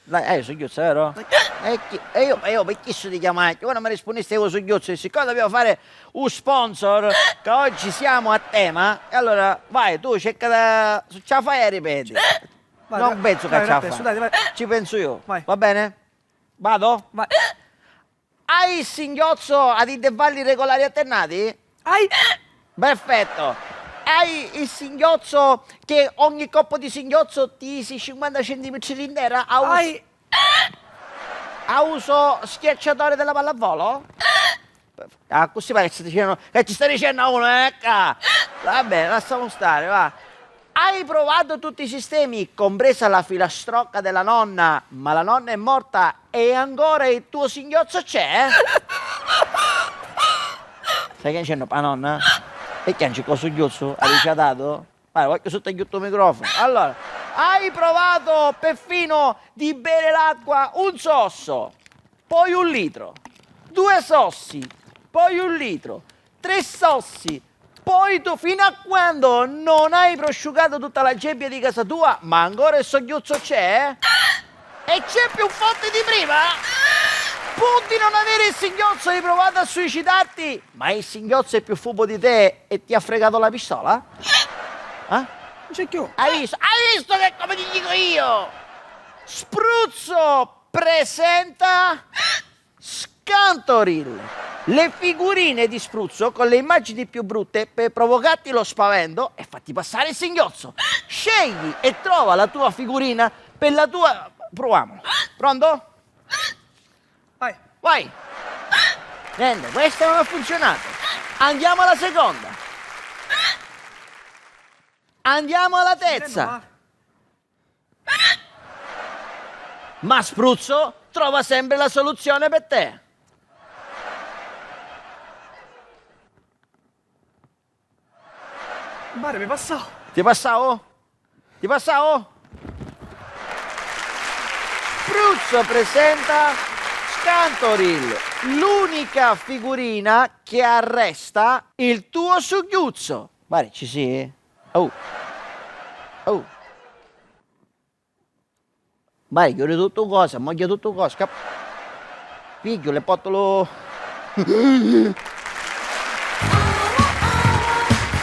Dai, sughiozzo, vero? E io per chi ti chiamai? Quando mi rispondeste con sughiozzo, siccome dobbiamo fare un sponsor, che oggi siamo a tema, e allora vai, tu cerca da... Ce la fai e ripeti. Vai, Non penso che ce la fai. Dai, vai. Ci penso io. Vai. Va bene? Vado? Vai. Hai il singhiozzo ad intervalli regolari alternati? Hai. Perfetto. Hai il singhiozzo che ogni coppo di singhiozzo ti isi 50 cm d'intera? Hai. A uso schiacciatore della pallavolo? Ah, così pare che ci stai dicendo a uno, Va bene, lasciamo stare, va. Hai provato tutti i sistemi, compresa la filastrocca della nonna, ma la nonna è morta e ancora il tuo singhiozzo c'è? Sai che c'è la nonna? E che c'è cosa singhiozzo? Hai ricadato? Guarda, voglio sotto il microfono. Allora, hai provato perfino di bere l'acqua un sosso, poi 1 litro, 2 sossi, poi 1 litro, 3 sossi, poi tu fino a quando non hai prosciugato tutta la gebbia di casa tua, ma ancora il soggiozzo c'è? E c'è più forte di prima? Pur di non avere il singhiozzo hai provato a suicidarti, ma il singhiozzo è più furbo di te e ti ha fregato la pistola? Non c'è più. Hai visto che come ti dico io? Spruzzo presenta Scantoril, le figurine di Spruzzo con le immagini più brutte per provocarti lo spavento e farti passare il singhiozzo. Scegli e trova la tua figurina per la tua... Proviamolo. Pronto? Vai. Vai. Niente, questa non ha funzionato. Andiamo alla seconda. Andiamo alla terza. Ma Spruzzo trova sempre la soluzione per te. Mare, mi passò. Ti passavo? Ti passavo? Spruzzo presenta Scantoril, l'unica figurina che arresta il tuo sughiuzzo. Guarda, ci sei? Oh. Vai, chiudi tutto cosa, moglie tutto cosa. Figlio, le porto lo...